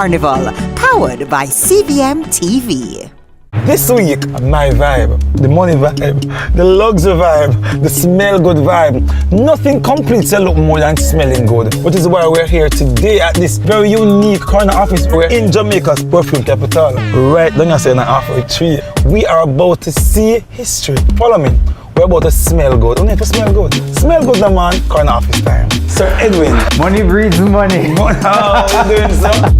Carnival, powered by CVM TV. This week, my vibe, the money vibe, the luxury vibe, the smell good vibe. Nothing completes a look more than smelling good. Which is why we're here today at this very unique corner office. We're in Jamaica's perfume capital, right down here saying halfway tree. We are about to see history. Follow me. We're about to smell good. We need to smell good. Smell good, the man. Corner office time. Sir Edwin. Money breeds money. How are you doing, sir?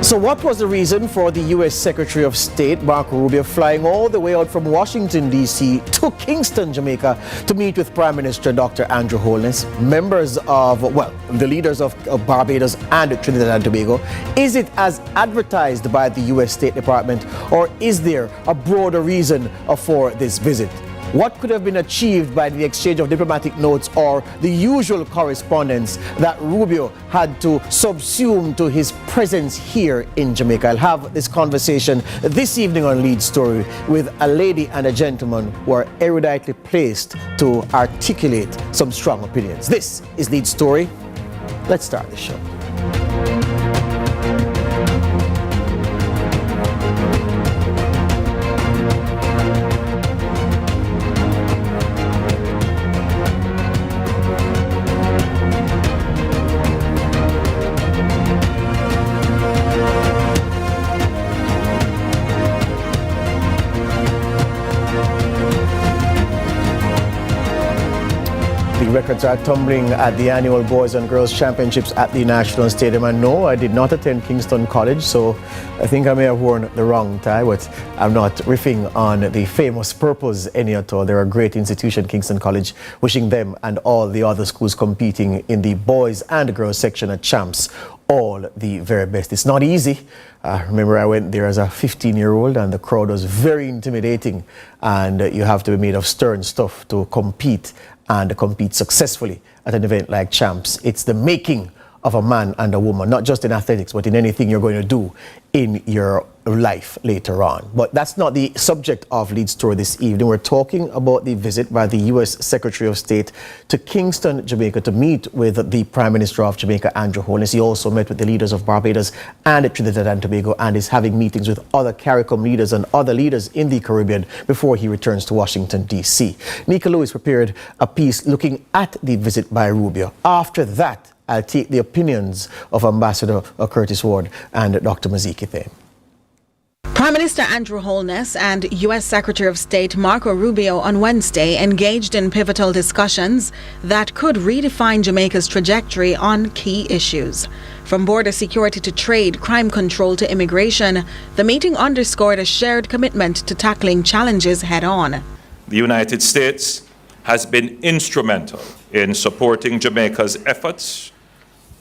So what was the reason for the U.S. Secretary of State, Marco Rubio, flying all the way out from Washington, D.C. to Kingston, Jamaica, to meet with Prime Minister Dr. Andrew Holness, members of, well, the leaders of Barbados and Trinidad and Tobago? Is it as advertised by the U.S. State Department, or is there a broader reason for this visit? What could have been achieved by the exchange of diplomatic notes or the usual correspondence that Rubio had to subsume to his presence here in Jamaica? I'll have this conversation this evening on Lead Story with a lady and a gentleman who are eruditely placed to articulate some strong opinions. This is Lead Story. Let's start the show. Records are tumbling at the annual Boys and Girls Championships at the National Stadium. And no, I did not attend Kingston College, so I think I may have worn the wrong tie, but I'm not riffing on the famous purples any at all. They're a great institution, Kingston College. Wishing them and all the other schools competing in the boys and girls section at Champs all the very best. It's not easy. Remember, I went there as a 15-year-old and the crowd was very intimidating, and you have to be made of stern stuff to compete and compete successfully at an event like Champs. It's the making of a man and a woman, not just in athletics, but in anything you're going to do in your life later on. But that's not the subject of Lead Story this evening. We're talking about the visit by the U.S. Secretary of State to Kingston, Jamaica, to meet with the Prime Minister of Jamaica, Andrew Holness. He also met with the leaders of Barbados and Trinidad and Tobago, and is having meetings with other CARICOM leaders and other leaders in the Caribbean before he returns to Washington, D.C. Nika Lewis prepared a piece looking at the visit by Rubio. After that, I'll take the opinions of Ambassador Curtis Ward and Dr. Maziki Thame. Prime Minister Andrew Holness and U.S. Secretary of State Marco Rubio on Wednesday engaged in pivotal discussions that could redefine Jamaica's trajectory on key issues. From border security to trade, crime control to immigration, the meeting underscored a shared commitment to tackling challenges head-on. The United States has been instrumental in supporting Jamaica's efforts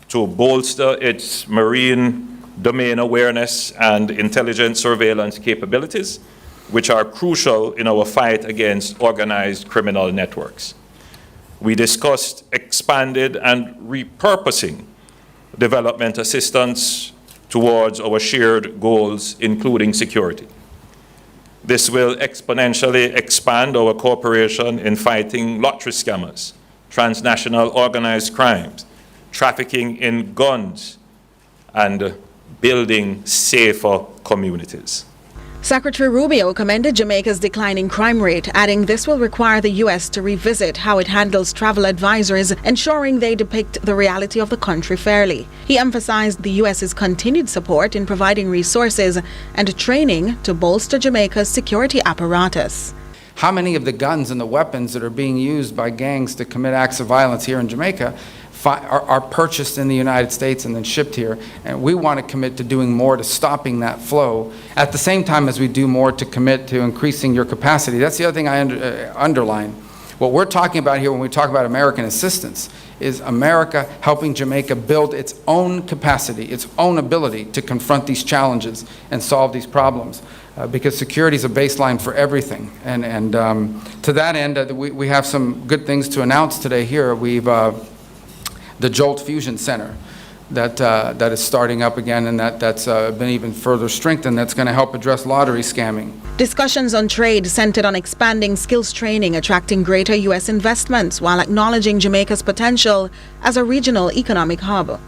to bolster its marine domain awareness and intelligence surveillance capabilities, which are crucial in our fight against organized criminal networks. We discussed expanded and repurposing development assistance towards our shared goals, including security. This will exponentially expand our cooperation in fighting lottery scammers, transnational organized crimes, trafficking in guns, and building safer communities. Secretary Rubio commended Jamaica's declining crime rate, adding this will require the U.S. to revisit how it handles travel advisories, ensuring they depict the reality of the country fairly. He emphasized the U.S.'s continued support in providing resources and training to bolster Jamaica's security apparatus. How many of the guns and the weapons that are being used by gangs to commit acts of violence here in Jamaica are purchased in the United States and then shipped here? And we want to commit to doing more to stopping that flow at the same time as we do more to commit to increasing your capacity. That's the other thing I underline. What we're talking about here when we talk about American assistance is America helping Jamaica build its own capacity, its own ability to confront these challenges and solve these problems. Because security is a baseline for everything. And to that end, we have some good things to announce today here. We've the Jolt Fusion Center that is starting up again, and that's been even further strengthened. That's going to help address lottery scamming. Discussions on trade centered on expanding skills training, attracting greater U.S. investments while acknowledging Jamaica's potential as a regional economic hub.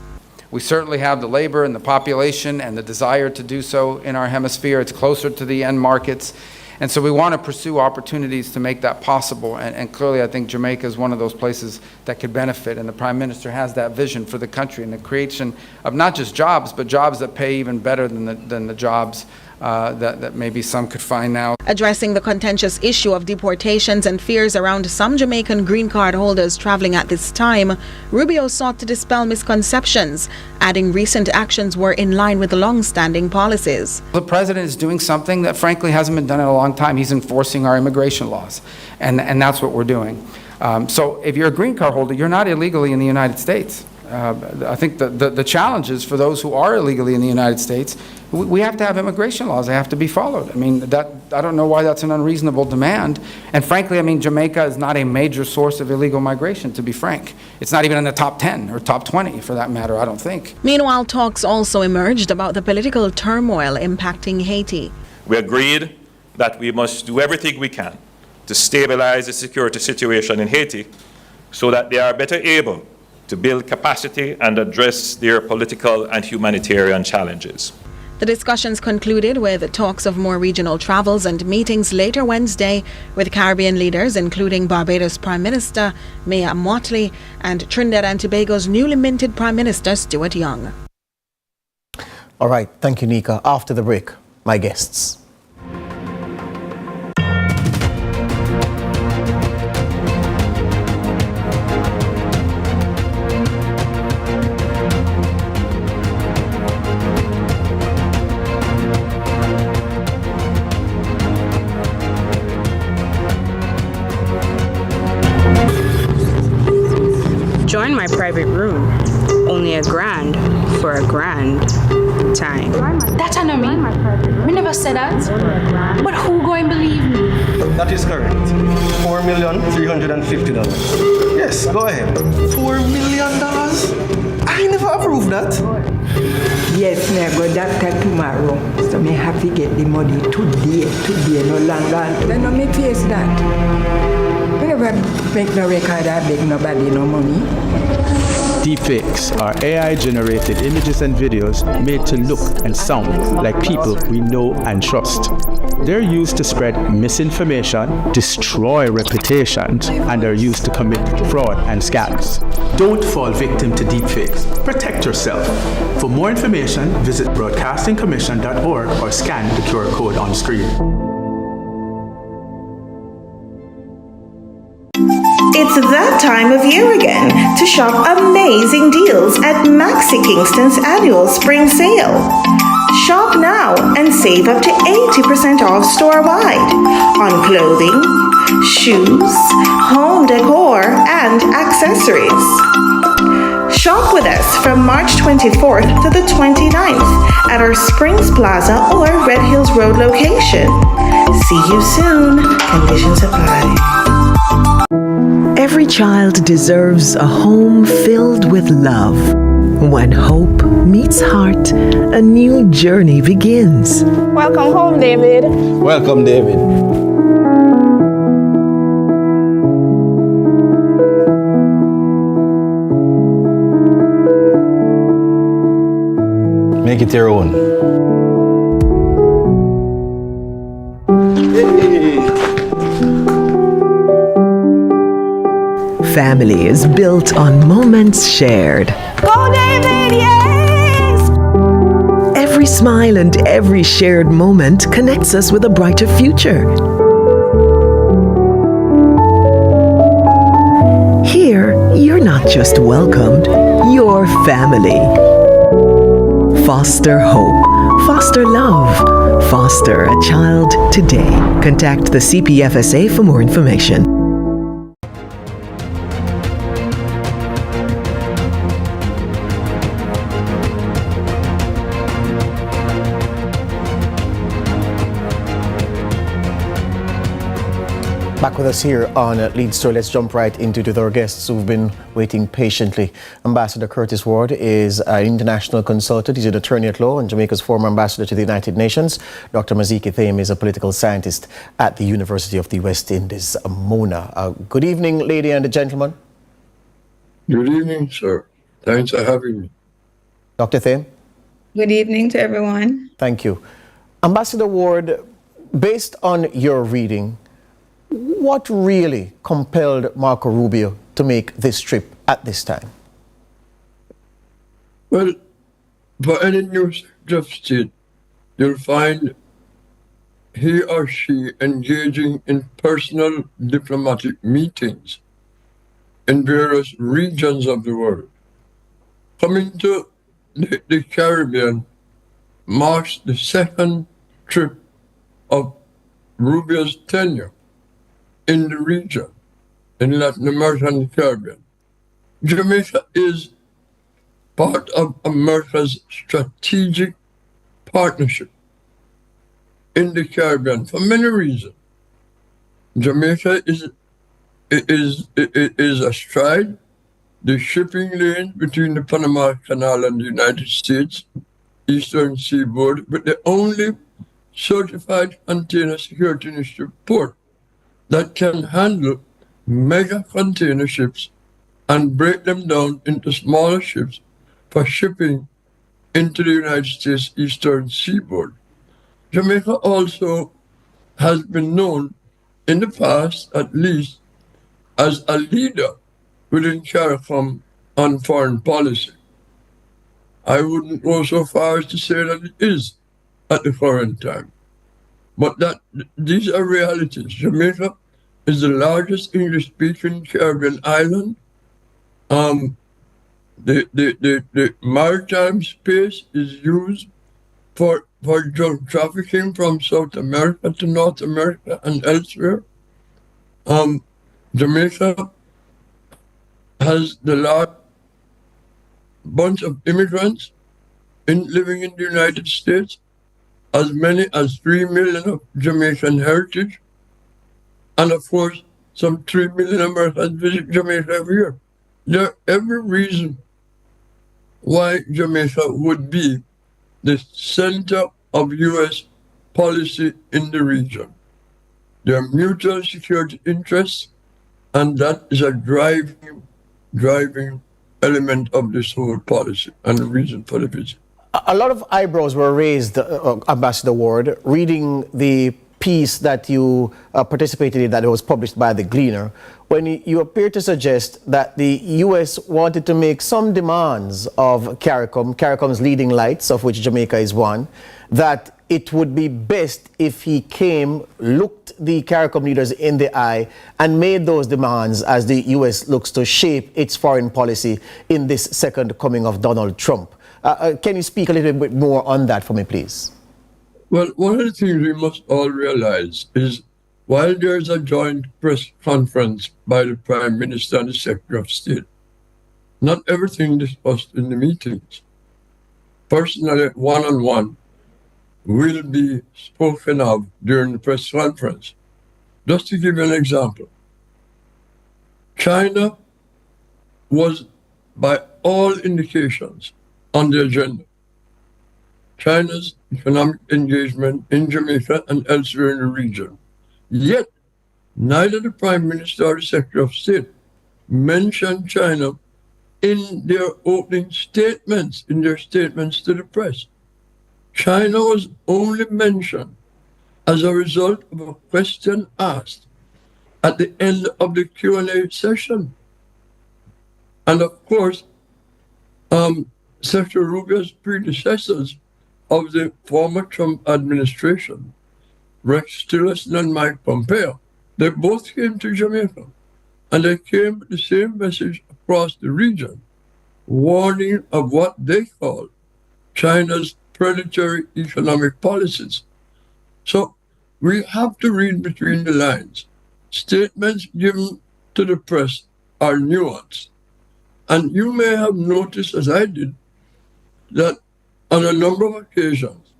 We certainly have the labor and the population and the desire to do so in our hemisphere. It's closer to the end markets. And so we want to pursue opportunities to make that possible. And clearly, I think Jamaica is one of those places that could benefit. And the Prime Minister has that vision for the country and the creation of not just jobs, but jobs that pay even better than the jobs that maybe some could find now. Addressing the contentious issue of deportations and fears around some Jamaican green card holders traveling at this time, Rubio sought to dispel misconceptions, adding recent actions were in line with the long-standing policies. The president is doing something that frankly hasn't been done in a long time. He's enforcing our immigration laws, and that's what we're doing. So if you're a green card holder, you're not illegally in the United States. I think the challenge is for those who are illegally in the United States, we have to have immigration laws. They have to be followed. I mean, I don't know why that's an unreasonable demand. And frankly, I mean, Jamaica is not a major source of illegal migration, to be frank. It's not even in the top 10 or top 20, for that matter, I don't think. Meanwhile, talks also emerged about the political turmoil impacting Haiti. We agreed that we must do everything we can to stabilize the security situation in Haiti so that they are better able to build capacity and address their political and humanitarian challenges. The discussions concluded with talks of more regional travels and meetings later Wednesday with Caribbean leaders, including Barbados Prime Minister Mia Mottley and Trinidad and Tobago's newly minted Prime Minister Stuart Young. All right, thank you, Nika. After the break, my guests. Join my private room. Only $1,000 for a grand time. That I know me. We never said that. But who going to believe me? That is correct. $4,350,000. Yes, go ahead. $4 million? I never approved that. Yes, me I go doctor tomorrow. So me have to get the money today, no longer. Then no me face that. We never make no record or beg nobody no money. Deepfakes are AI-generated images and videos made to look and sound like people we know and trust. They're used to spread misinformation, destroy reputations, and are used to commit fraud and scams. Don't fall victim to deepfakes. Protect yourself. For more information, visit broadcastingcommission.org or scan the QR code on screen. It's that time of year again to shop amazing deals at Maxi Kingston's annual spring sale. Shop now and save up to 80% off store-wide on clothing, shoes, home decor, and accessories. Shop with us from March 24th to the 29th at our Springs Plaza or Red Hills Road location. See you soon. Conditions apply. Every child deserves a home filled with love. When hope meets heart, a new journey begins. Welcome home, David. Welcome, David. Make it your own. Family is built on moments shared. Go, David, yes! Every smile and every shared moment connects us with a brighter future. Here, you're not just welcomed, you're family. Foster hope, foster love, foster a child today. Contact the CPFSA for more information. Back with us here on Lead Story. Let's jump right into it with our guests who've been waiting patiently. Ambassador Curtis Ward is an international consultant. He's an attorney at law and Jamaica's former ambassador to the United Nations. Dr. Maziki Thame is a political scientist at the University of the West Indies, Mona. Good evening, lady and gentlemen. Good evening, sir. Thanks for having me. Dr. Thame. Good evening to everyone. Thank you. Ambassador Ward, based on your reading, what really compelled Marco Rubio to make this trip at this time? Well, for any new secretary of state, you'll find he or she engaging in personal diplomatic meetings in various regions of the world. Coming to the Caribbean marks the second trip of Rubio's tenure in the region, in Latin America and the Caribbean. Jamaica is part of America's strategic partnership in the Caribbean for many reasons. Jamaica is astride the shipping lane between the Panama Canal and the United States, Eastern Seaboard, with the only certified container security initiative port that can handle mega container ships and break them down into smaller ships for shipping into the United States Eastern Seaboard. Jamaica also has been known in the past, at least, as a leader within CARICOM on foreign policy. I wouldn't go so far as to say that it is at the current time, but that these are realities. Jamaica is the largest English-speaking Caribbean island. The maritime space is used for drug trafficking from South America to North America and elsewhere. Jamaica has the large bunch of immigrants living in the United States, as many as 3 million of Jamaican heritage, and of course, some 3 million Americans visit Jamaica every year. There are every reason why Jamaica would be the center of U.S. policy in the region. There are mutual security interests, and that is a driving element of this whole policy and the reason for the visit. A lot of eyebrows were raised, Ambassador Ward, reading the piece that you participated in that was published by the Gleaner, when you appear to suggest that the U.S. wanted to make some demands of CARICOM's leading lights, of which Jamaica is one, that it would be best if he came, looked the CARICOM leaders in the eye, and made those demands as the U.S. looks to shape its foreign policy in this second coming of Donald Trump. Can you speak a little bit more on that for me, please? Well, one of the things we must all realize is while there is a joint press conference by the Prime Minister and the Secretary of State, not everything discussed in the meetings, personally, one-on-one, will be spoken of during the press conference. Just to give you an example, China was, by all indications, on the agenda. China's economic engagement in Jamaica and elsewhere in the region. Yet, neither the Prime Minister or the Secretary of State mentioned China in their opening statements, in their statements to the press. China was only mentioned as a result of a question asked at the end of the Q&A session. And of course, Secretary Rubio's predecessors of the former Trump administration, Rex Tillerson and Mike Pompeo, they both came to Jamaica, and they came with the same message across the region, warning of what they call China's predatory economic policies. So we have to read between the lines. Statements given to the press are nuanced. And you may have noticed, as I did, that on a number of occasions,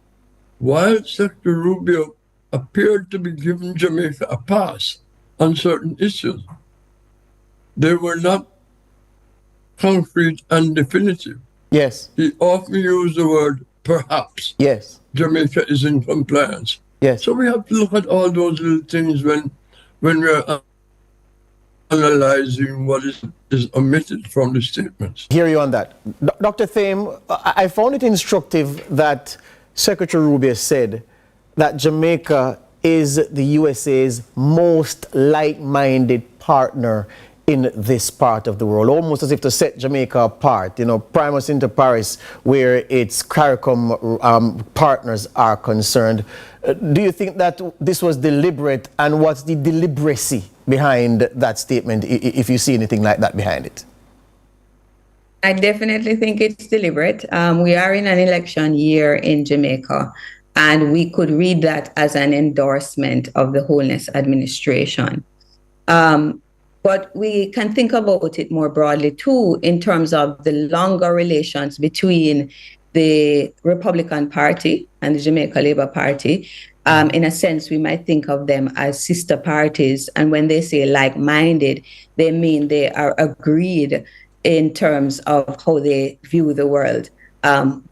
while Secretary Rubio appeared to be giving Jamaica a pass on certain issues. They were not concrete and definitive. Yes. He often used the word perhaps. Yes. Jamaica is in compliance. Yes. So we have to look at all those little things when we're analyzing what is omitted from the statements. Hear you on that. Dr. Thame, I found it instructive that Secretary Rubio said that Jamaica is the USA's most like-minded partner in this part of the world, almost as if to set Jamaica apart, primus inter pares, where its CARICOM partners are concerned. Do you think that this was deliberate, and what's the deliberacy behind that statement, if you see anything like that behind it? I definitely think it's deliberate. We are in an election year in Jamaica, and we could read that as an endorsement of the Holness administration. But we can think about it more broadly, too, in terms of the longer relations between the Republican Party and the Jamaica Labour Party. In a sense, we might think of them as sister parties. And when they say like-minded, they mean they are agreed in terms of how they view the world.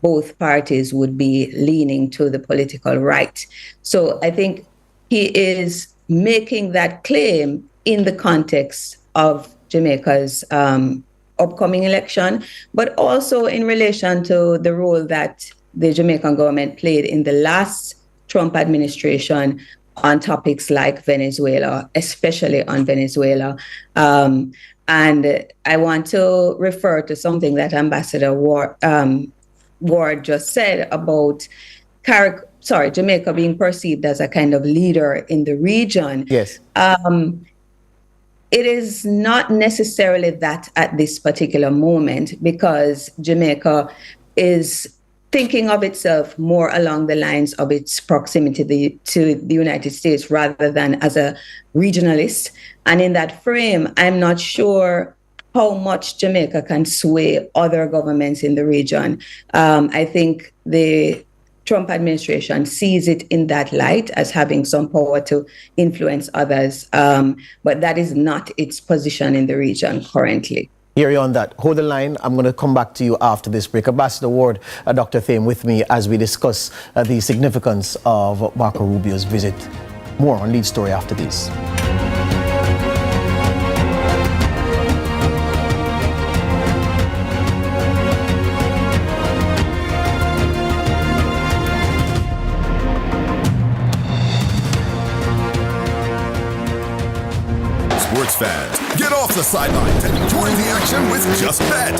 Both parties would be leaning to the political right. So I think he is making that claim in the context of Jamaica's upcoming election, but also in relation to the role that the Jamaican government played in the last Trump administration on topics like Venezuela, especially on Venezuela. And I want to refer to something that Ambassador Ward just said about Jamaica being perceived as a kind of leader in the region. Yes. It is not necessarily that at this particular moment, because Jamaica is thinking of itself more along the lines of its proximity to the United States rather than as a regionalist. And in that frame, I'm not sure how much Jamaica can sway other governments in the region. I think the Trump administration sees it in that light as having some power to influence others, but that is not its position in the region currently. Hear you on that. Hold the line. I'm going to come back to you after this break. Ambassador Ward, Dr. Thame with me as we discuss the significance of Marco Rubio's visit. More on Lead Story after this. Fans, get off the sidelines and join the action with Just Bet.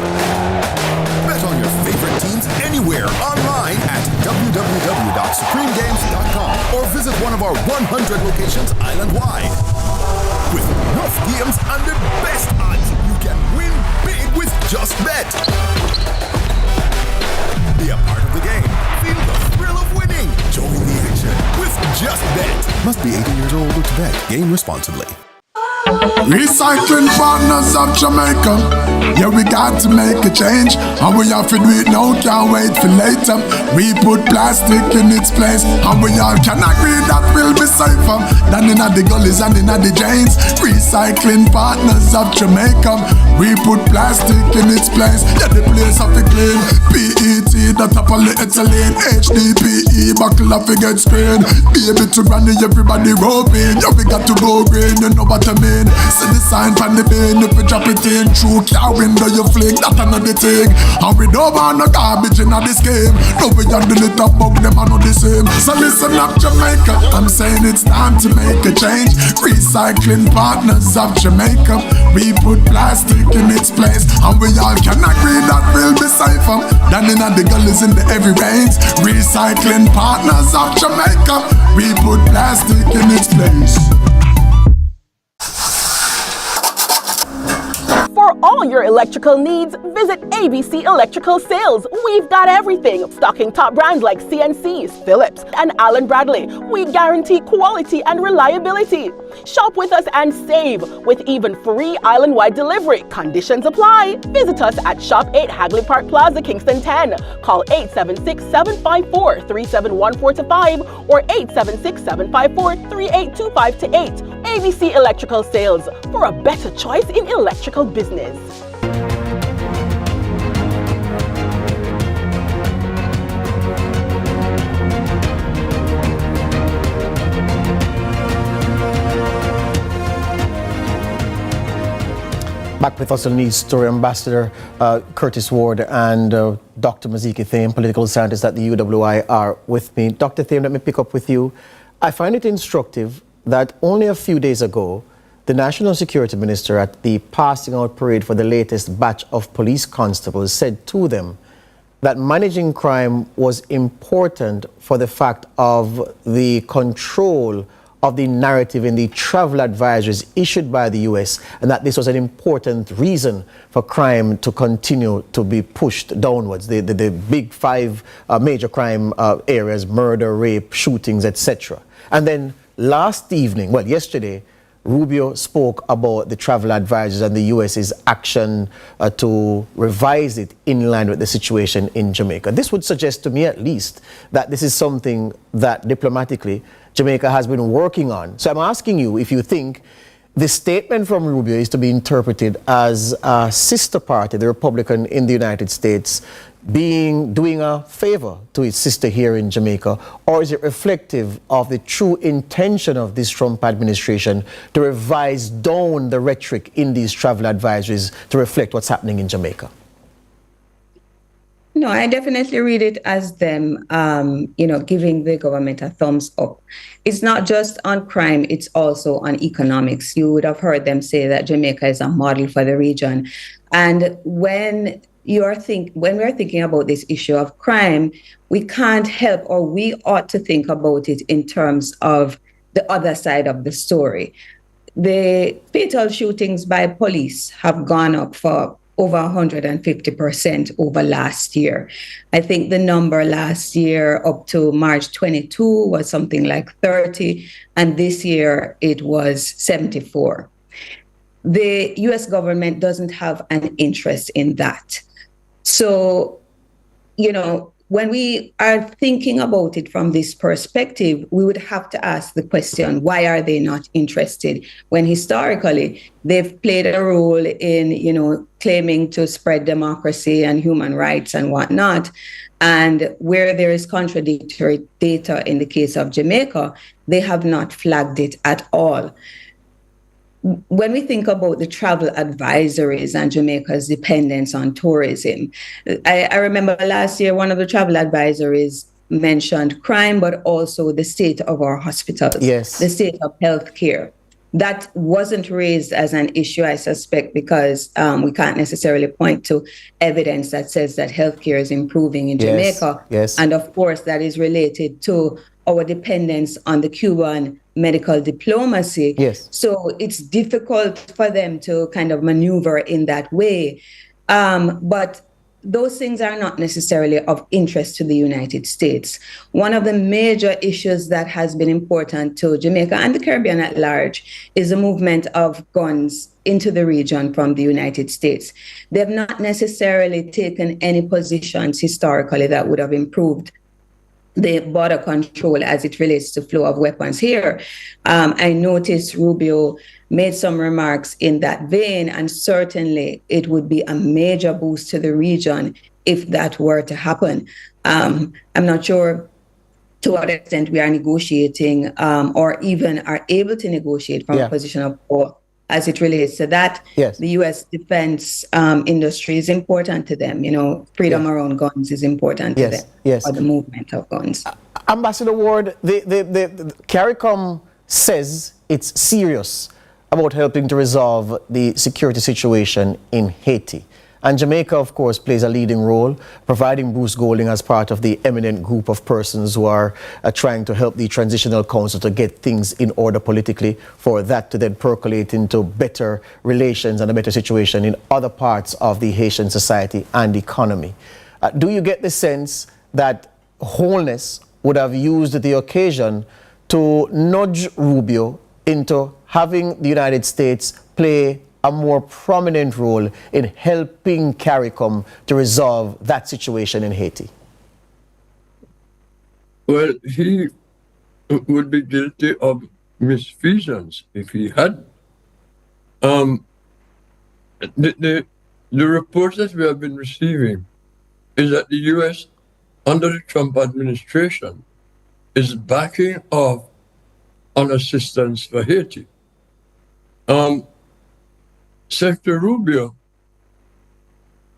Bet on your favorite teams anywhere online at www.supremegames.com or visit one of our 100 locations island-wide. With enough games and the best odds, you can win big with Just Bet. Be a part of the game. Feel the thrill of winning. Join the action with Just Bet. Must be 18 years old to bet. Game responsibly. Recycling partners of Jamaica, yeah, we got to make a change, and we have to do it now, can't wait for later. We put plastic in its place, and we all can agree that will be safer than in the gullies and in the drains. Recycling partners of Jamaica, we put plastic in its place, yeah, the place have to clean. PET, that up polyethylene, HDPE, buckle up, get screen. Baby to granny, everybody roping, yeah, we got to go green, you know what I mean. See the sign from the bin, if you drop it in through car window, you flick, that another thing. And we don't want no garbage in this game. No, we handle it up, bug them are not the same. So listen up, Jamaica, I'm saying it's time to make a change. Recycling partners of Jamaica, we put plastic in its place, and we all can agree that we'll be safer than in the gullies in the every rains. Recycling partners of Jamaica, we put plastic in its place. For all your electrical needs, visit ABC Electrical Sales. We've got everything, stocking top brands like CNCs, Philips, and Allen Bradley. We guarantee quality and reliability. Shop with us and save with even free island-wide delivery. Conditions apply. Visit us at Shop 8 Hagley Park Plaza, Kingston 10. Call 876-754-3714-5 or 876-754-3825-8. ABC Electrical Sales, for a better choice in electrical business. Back with us on News Story, Ambassador Curtis Ward and Dr. Maziki Thame, political scientist at the UWI, are with me. Dr. Thame, let me pick up with you. I find it instructive that only a few days ago, the National Security Minister at the passing out parade for the latest batch of police constables said to them that managing crime was important for the fact of the control of the narrative in the travel advisories issued by the U.S., and that this was an important reason for crime to continue to be pushed downwards. The big five major crime areas: murder, rape, shootings, etc. And then last evening, well, yesterday, Rubio spoke about the travel advisories and the U.S.'s action to revise it in line with the situation in Jamaica. This would suggest to me, at least, that this is something that diplomatically Jamaica has been working on. So I'm asking you if you think the statement from Rubio is to be interpreted as a sister party, the Republican in the United States, doing a favor to its sister here in Jamaica, or is it reflective of the true intention of this Trump administration to revise down the rhetoric in these travel advisories to reflect what's happening in Jamaica? No, I definitely read it as them, giving the government a thumbs up. It's not just on crime, it's also on economics. You would have heard them say that Jamaica is a model for the region. And when we're thinking about this issue of crime, we can't help, or we ought to think about it in terms of the other side of the story. The fatal shootings by police have gone up for over 150% over last year. I think the number last year up to March 22 was something like 30, and this year it was 74. The US government doesn't have an interest in that. So, when we are thinking about it from this perspective, we would have to ask the question, why are they not interested? When historically, they've played a role in, claiming to spread democracy and human rights and whatnot. And where there is contradictory data in the case of Jamaica, they have not flagged it at all. When we think about the travel advisories and Jamaica's dependence on tourism, I remember last year one of the travel advisories mentioned crime, but also the state of our hospitals, yes, the state of healthcare. That wasn't raised as an issue, I suspect, because we can't necessarily point to evidence that says that healthcare is improving in Jamaica. Yes. And of course, that is related to our dependence on the Cuban medical diplomacy. Yes. So it's difficult for them to kind of maneuver in that way. But those things are not necessarily of interest to the United States. One of the major issues that has been important to Jamaica and the Caribbean at large is the movement of guns into the region from the United States. They have not necessarily taken any positions historically that would have improved the border control as it relates to flow of weapons here. I noticed Rubio made some remarks in that vein, and certainly it would be a major boost to the region if that were to happen. I'm not sure to what extent we are negotiating or even are able to negotiate from a position of power as it relates to that. Yes. The U.S. defense industry is important to them. Freedom around guns is important to them. Yes. Or the movement of guns. Ambassador Ward, the CARICOM says it's serious about helping to resolve the security situation in Haiti. And Jamaica, of course, plays a leading role, providing Bruce Golding as part of the eminent group of persons who are trying to help the Transitional Council to get things in order politically, for that to then percolate into better relations and a better situation in other parts of the Haitian society and economy. Do you get the sense that Holness would have used the occasion to nudge Rubio into having the United States play a more prominent role in helping CARICOM to resolve that situation in Haiti? Well, he would be guilty of misfeasance if he had. The reports that we have been receiving is that the U.S. under the Trump administration is backing off on assistance for Haiti. Secretary Rubio,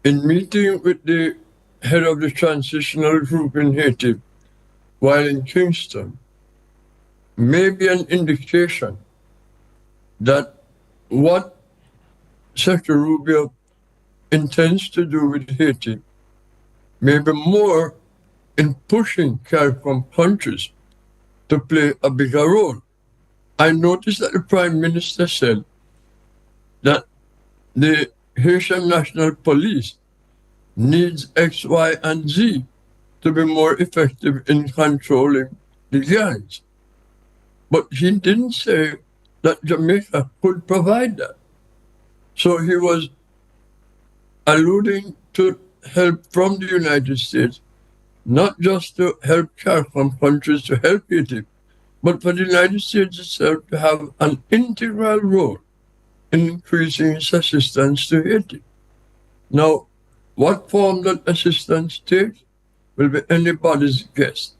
in meeting with the head of the transitional group in Haiti while in Kingston, may be an indication that what Secretary Rubio intends to do with Haiti may be more in pushing CARICOM countries to play a bigger role. I noticed that the Prime Minister said that the Haitian National Police needs X, Y, and Z to be more effective in controlling the gangs. But he didn't say that Jamaica could provide that. So he was alluding to help from the United States, not just to help CARICOM countries to help Haiti, but for the United States itself to have an integral role in increasing its assistance to Haiti. Now, what form that assistance takes will be anybody's guess.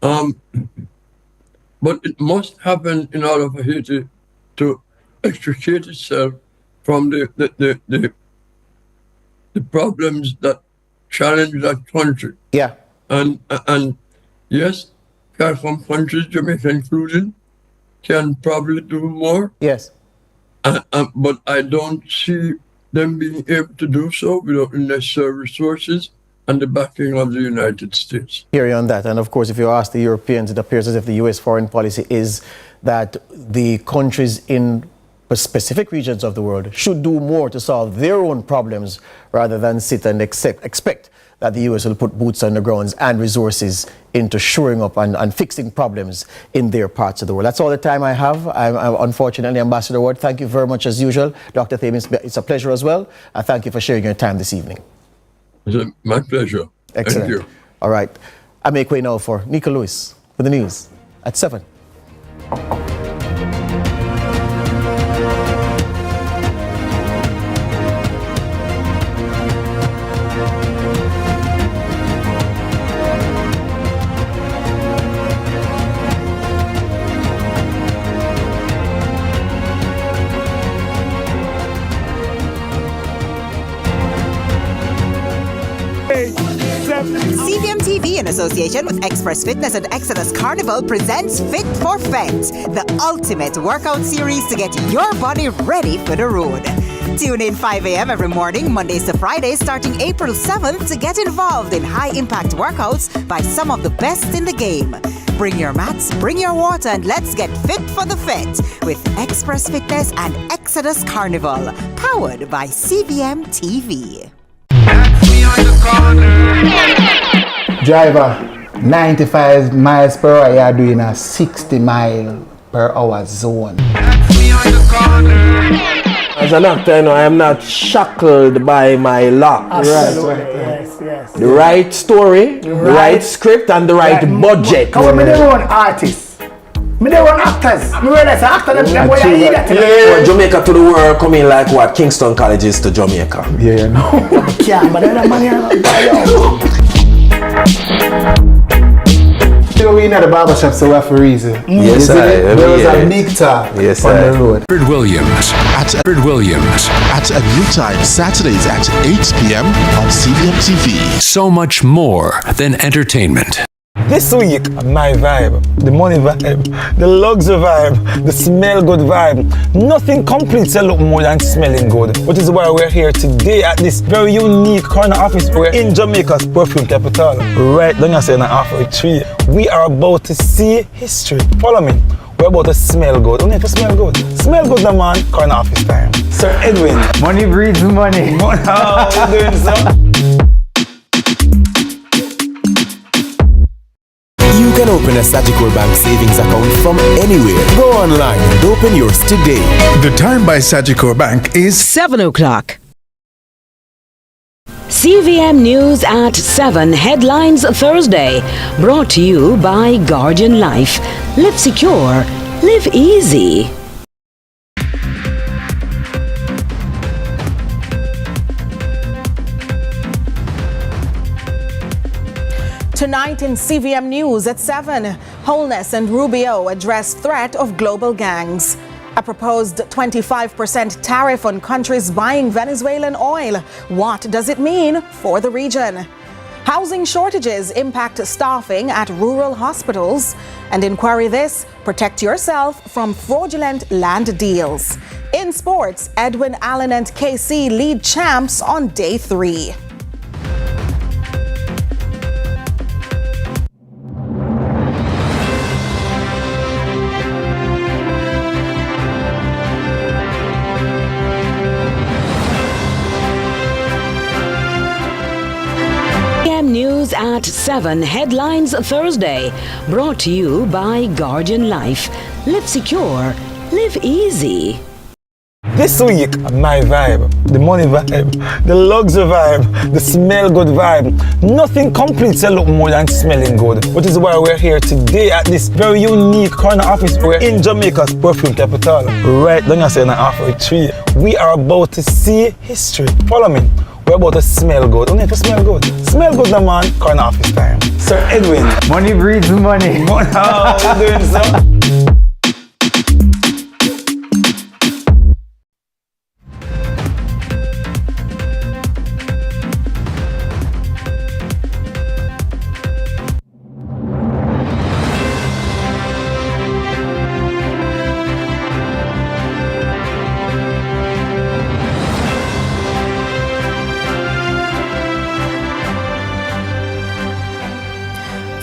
But it must happen in order for Haiti to extricate itself from the problems that challenge that country. Yeah. And yes, CARICOM countries, Jamaica included, can probably do more. Yes. But I don't see them being able to do so without the necessary resources and the backing of the United States. Hear you on that. And of course, if you ask the Europeans, it appears as if the U.S. foreign policy is that the countries in specific regions of the world should do more to solve their own problems rather than sit and expect that the U.S. will put boots on the ground and resources into shoring up and fixing problems in their parts of the world. That's all the time I have. I'm unfortunately, Ambassador Ward, thank you very much as usual. Dr. Thames, it's a pleasure as well. Thank you for sharing your time this evening. It's my pleasure. Excellent. Thank you. All right. I make way now for Nika Lewis with the news at 7. CVM TV, in association with Express Fitness and Exodus Carnival, presents Fit for Fet, the ultimate workout series to get your body ready for the road. Tune in 5 a.m. every morning, Mondays to Fridays, starting April 7th, to get involved in high-impact workouts by some of the best in the game. Bring your mats, bring your water, and let's get fit for the fit with Express Fitness and Exodus Carnival, powered by CVM TV. Driver, 95 miles per hour, you are doing a 60 mile per hour zone. As an actor, I am not shackled by my locks. Yes. The right story, the right script, and the right budget. Come on, me they run artists. Me they run actors. Me realize actors them boy are eager to From Jamaica to the world coming like what Kingston College is to Jamaica. Yeah, you know. Yeah, but then money we in at the barbershop, so we have a reason. Yes, sir. There was a big talk on the road. Edward Williams at a new time, Saturdays at 8 p.m. on CVM TV. So much more than entertainment. This week, my vibe, the money vibe, the luxury vibe, the smell good vibe. Nothing completes a look more than smelling good, which is why we're here today at this very unique corner office. We're in Jamaica's perfume capital, right down here in Alpha Tree. We are about to see history. Follow me. We're about to smell good. Only to smell good. Smell good, the man. Corner office time. Sir Edwin. Money breeds money. How are you doing, sir? You can open a Sagicor Bank savings account from anywhere. Go online and open yours today. The time by Sagicor Bank is 7 o'clock. CVM News at 7 Headlines Thursday. Brought to you by Guardian Life. Live secure. Live easy. Tonight in CVM News at 7, Holness and Rubio address threat of global gangs. A proposed 25% tariff on countries buying Venezuelan oil. What does it mean for the region? Housing shortages impact staffing at rural hospitals. And inquiry this, protect yourself from fraudulent land deals. In sports, Edwin Allen and KC lead champs on day 3. News at 7 Headlines Thursday, brought to you by Guardian Life. Live secure, live easy. This week, my vibe, the money vibe, the luxury vibe, the smell good vibe. Nothing completes a look more than smelling good, which is why we're here today at this very unique corner office. We're in Jamaica's perfume capital, right down here in Alfred Tree. We are about to see history. Follow me. We're about to smell good. Don't need to smell good. Smell good, the man. Corner office time. Sir Edwin. Money breeds money. How are you doing, sir?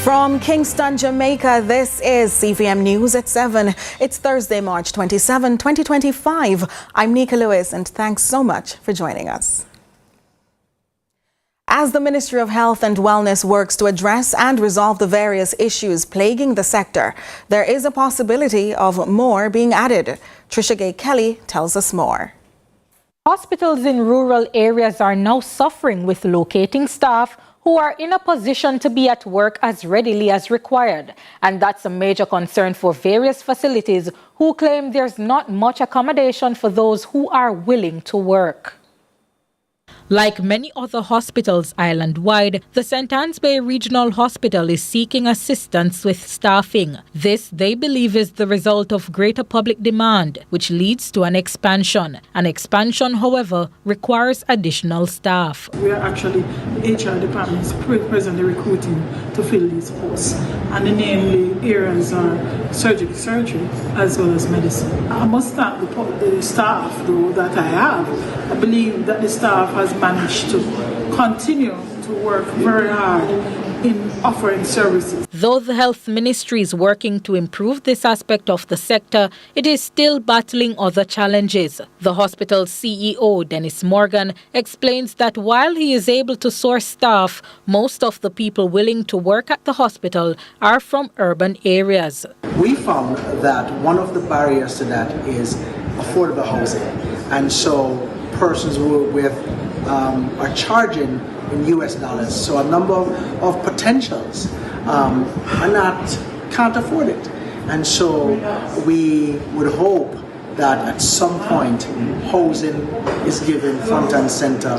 From Kingston, Jamaica, this is CVM News at 7. It's Thursday, March 27, 2025. I'm Nika Lewis, and thanks so much for joining us. As the Ministry of Health and Wellness works to address and resolve the various issues plaguing the sector, there is a possibility of more being added. Trishagaye Kelly tells us more. Hospitals in rural areas are now suffering with locating staff who are in a position to be at work as readily as required. And that's a major concern for various facilities who claim there's not much accommodation for those who are willing to work. Like many other hospitals island-wide, the St. Anne's Bay Regional Hospital is seeking assistance with staffing. This, they believe, is the result of greater public demand, which leads to an expansion. An expansion, however, requires additional staff. We are actually, the HR department is presently recruiting to fill these posts. And the namely areas are surgery as well as medicine. I must thank the staff, though, that I have. I believe that the staff has managed to continue to work very hard in offering services. Though the Health Ministry is working to improve this aspect of the sector, it is still battling other challenges. The hospital's CEO, Dennis Morgan, explains that while he is able to source staff, most of the people willing to work at the hospital are from urban areas. We found that one of the barriers to that is affordable housing. And so persons are charging in US dollars. So a number of potentials can't afford it. And so we would hope that at some point housing is given front and center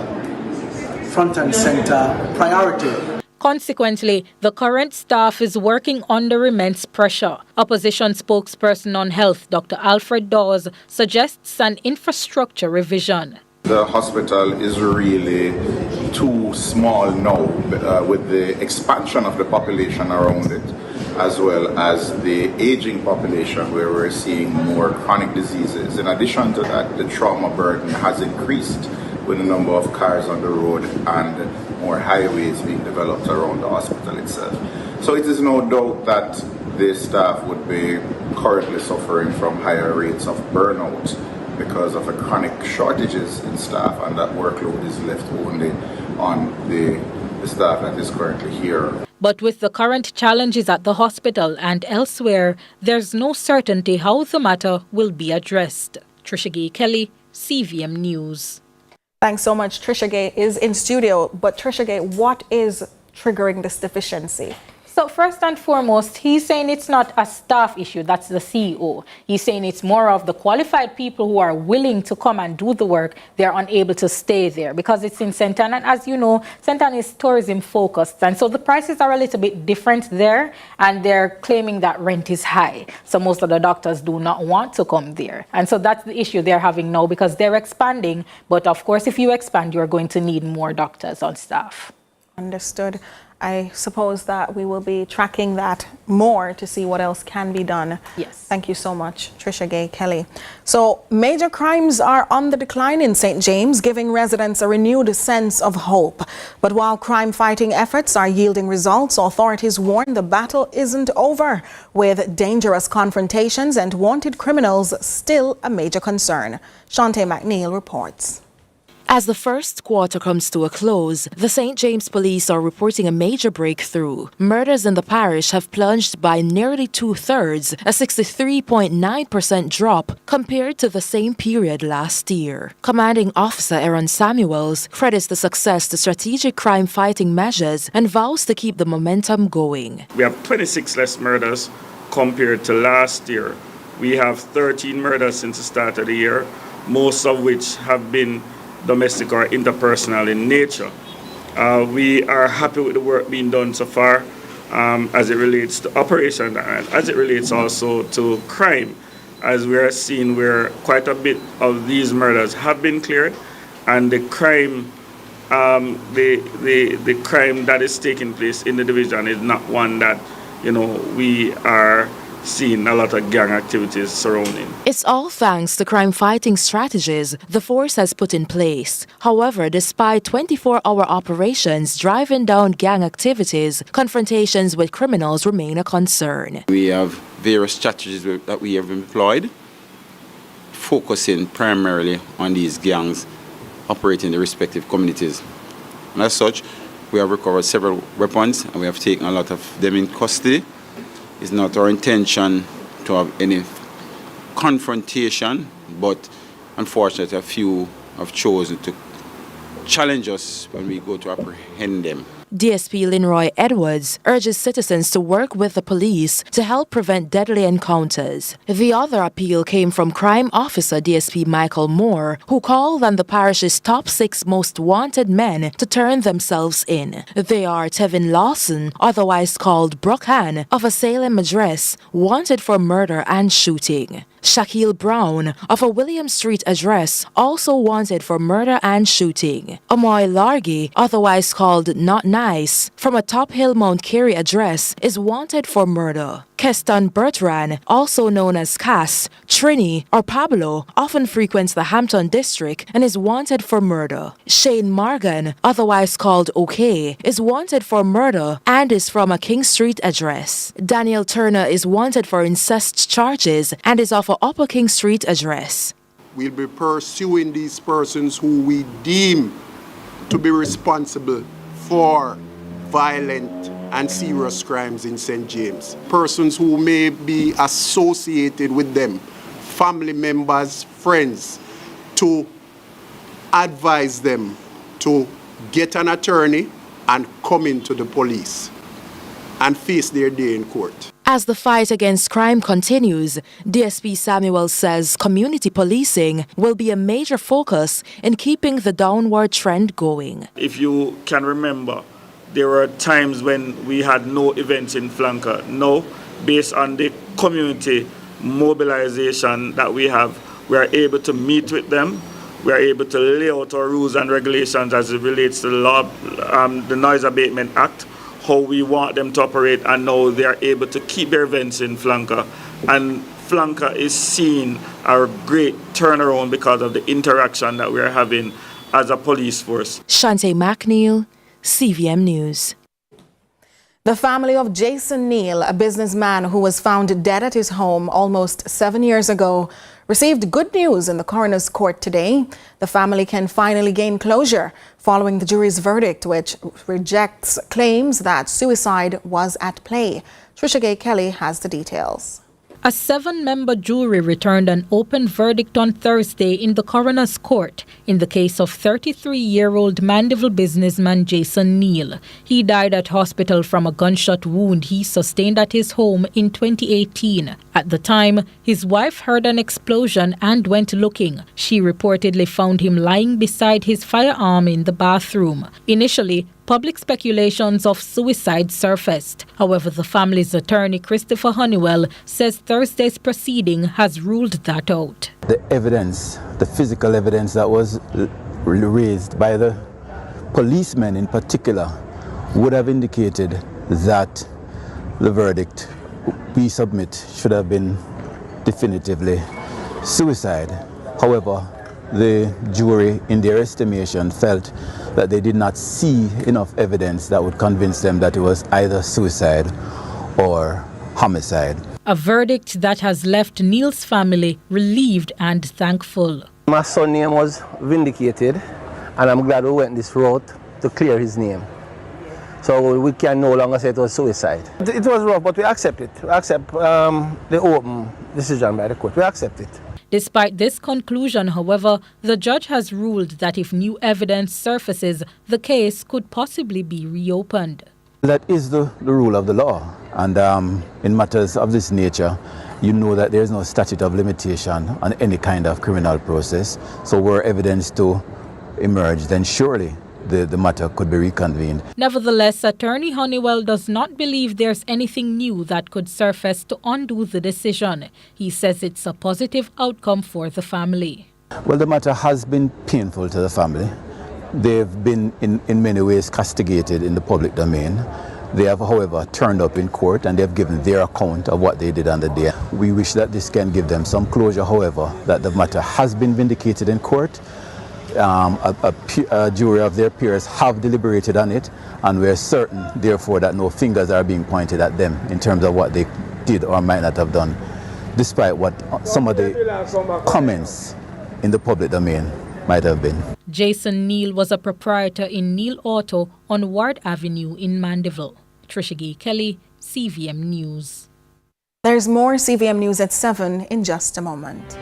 priority. Consequently, the current staff is working under immense pressure. Opposition spokesperson on health, Dr. Alfred Dawes, suggests an infrastructure revision. The hospital is really too small now with the expansion of the population around it, as well as the aging population where we're seeing more chronic diseases. In addition to that, the trauma burden has increased with the number of cars on the road and more highways being developed around the hospital itself. So it is no doubt that the staff would be currently suffering from higher rates of burnout because of the chronic shortages in staff, and that workload is left only on the staff that is currently here. But with the current challenges at the hospital and elsewhere, there's no certainty how the matter will be addressed. Trishagaye Kelly, CVM News. Thanks so much. Trishagaye is in studio. But Trishagaye, what is triggering this deficiency? So first and foremost, he's saying it's not a staff issue, that's the CEO. He's saying it's more of the qualified people who are willing to come and do the work, they're unable to stay there because it's in St. Ann. And as you know, St. Ann is tourism focused. And so the prices are a little bit different there. And they're claiming that rent is high. So most of the doctors do not want to come there. And so that's the issue they're having now because they're expanding. But of course, if you expand, you're going to need more doctors on staff. Understood. I suppose that we will be tracking that more to see what else can be done. Yes. Thank you so much, Trishagaye Kelly. So major crimes are on the decline in St. James, giving residents a renewed sense of hope. But while crime-fighting efforts are yielding results, authorities warn the battle isn't over, with dangerous confrontations and wanted criminals still a major concern. Shante McNeil reports. As the first quarter comes to a close, the St. James Police are reporting a major breakthrough. Murders in the parish have plunged by nearly 2/3, a 63.9% drop compared to the same period last year. Commanding Officer Aaron Samuels credits the success to strategic crime-fighting measures and vows to keep the momentum going. We have 26 less murders compared to last year. We have 13 murders since the start of the year, most of which have been domestic or interpersonal in nature. We are happy with the work being done so far as it relates to operation and as it relates also to crime, as we are seeing where quite a bit of these murders have been cleared and the crime the crime that is taking place in the division is not one that, you know, we are seeing a lot of gang activities surrounding. It's all thanks to crime-fighting strategies the force has put in place. However, despite 24-hour operations driving down gang activities, confrontations with criminals remain a concern. We have various strategies that we have employed, focusing primarily on these gangs operating in the respective communities. And as such, we have recovered several weapons and we have taken a lot of them in custody. It's not our intention to have any confrontation, but unfortunately a few have chosen to challenge us when we go to apprehend them. DSP Linroy Edwards urges citizens to work with the police to help prevent deadly encounters. The other appeal came from crime officer DSP Michael Moore, who called on the parish's top 6 most wanted men to turn themselves in. They are Tevin Lawson, otherwise called Brookham, of a Salem address, wanted for murder and shooting. Shaquille Brown, of a William Street address, also wanted for murder and shooting. Amoy Largy, otherwise called Not Nice, from a Top Hill Mount Carey address, is wanted for murder. Keston Bertrand, also known as Cass, Trini, or Pablo, often frequents the Hampton district and is wanted for murder. Shane Morgan, otherwise called OK, is wanted for murder and is from a King Street address. Daniel Turner is wanted for incest charges and is of a Upper King Street address. We'll be pursuing these persons who we deem to be responsible for violent and serious crimes in St. James. Persons who may be associated with them, family members, friends, to advise them to get an attorney and come into the police and face their day in court. As the fight against crime continues, DSP Samuel says community policing will be a major focus in keeping the downward trend going. If you can remember, there were times when we had no events in Flanker. Now, based on the community mobilization that we have, we are able to meet with them. We are able to lay out our rules and regulations as it relates to the law, the Noise Abatement Act, how we want them to operate, and now they are able to keep their events in Flanker. And Flanker is seeing a great turnaround because of the interaction that we are having as a police force. Shante McNeil, CVM News. The family of Jason Neal, a businessman who was found dead at his home almost 7 years ago, received good news in the coroner's court today. The family can finally gain closure following the jury's verdict, which rejects claims that suicide was at play. Trishagaye Kelly has the details. A 7-member jury returned an open verdict on Thursday in the coroner's court in the case of 33-year-old Mandeville businessman Jason Neal. He died at hospital from a gunshot wound he sustained at his home in 2018. At the time, his wife heard an explosion and went looking. She reportedly found him lying beside his firearm in the bathroom. Initially, public speculations of suicide surfaced. However, the family's attorney, Christopher Honeywell, says Thursday's proceeding has ruled that out. The evidence, the physical evidence that was raised by the policemen in particular, would have indicated that the verdict we submit should have been definitively suicide. However, the jury, in their estimation, felt that they did not see enough evidence that would convince them that it was either suicide or homicide. A verdict that has left Neal's family relieved and thankful. My son's name was vindicated, and I'm glad we went this route to clear his name. So we can no longer say it was suicide. It was rough, but we accept it. We accept the open decision by the court. We accept it. Despite this conclusion, however, the judge has ruled that if new evidence surfaces, the case could possibly be reopened. That is the rule of the law. And in matters of this nature, you know that there is no statute of limitation on any kind of criminal process. So were evidence to emerge, then surely the matter could be reconvened. Nevertheless, Attorney Honeywell does not believe there's anything new that could surface to undo the decision. He says it's a positive outcome for the family. Well, the matter has been painful to the family. They've been in many ways castigated in the public domain. They have, however, turned up in court and they have given their account of what they did on the day. We wish that this can give them some closure, however, that the matter has been vindicated in court. A jury of their peers have deliberated on it, and we're certain, therefore, that no fingers are being pointed at them in terms of what they did or might not have done, despite what some of the comments in the public domain might have been. Jason Neal was a proprietor in Neal Auto on Ward Avenue in Mandeville. Trishagaye Kelly, CVM News. There's more CVM News at 7 in just a moment.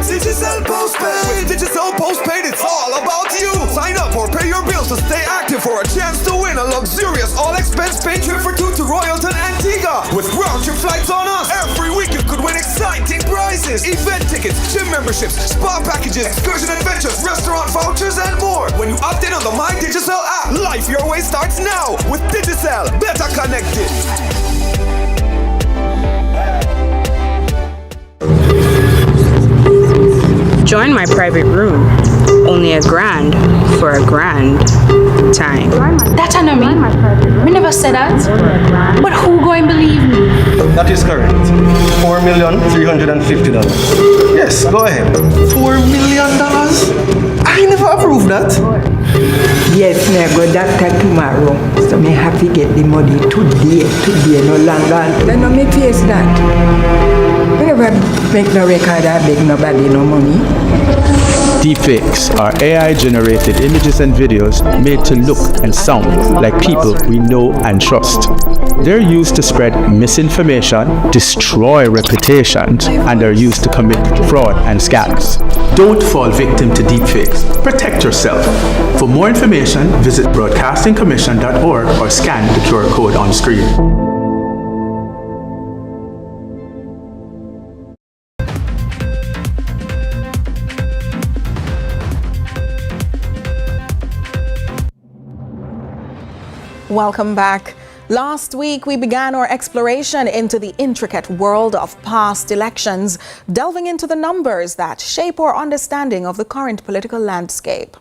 Digital postpaid. With digital postpaid, it's all about you. Sign up or pay your bills to stay active for a chance to win a luxurious all-expense paid trip for two to Royalton, Antigua. With round-trip flights on us, every week you could win exciting prizes: event tickets, gym memberships, spa packages, excursion adventures, restaurant vouchers, and more. When you opt in on the My Digicel app, life your way starts now with Digicel. Better connected. Join my private room. Only $1,000 for a grand time. That I know me. We never said that. But who going believe me? That is correct. $4,350,000. Yes, go ahead. $4 million? I never approved that. Yes, me go doctor tomorrow. So me have to get the money today, no longer. Then no me face that. We never make no record or beg nobody no money. Deepfakes are AI-generated images and videos made to look and sound like people we know and trust. They're used to spread misinformation, destroy reputations, and are used to commit fraud and scams. Don't fall victim to deepfakes. Protect yourself. For more information, visit broadcastingcommission.org or scan the QR code on screen. Welcome back. Last week, we began our exploration into the intricate world of past elections, delving into the numbers that shape our understanding of the current political landscape.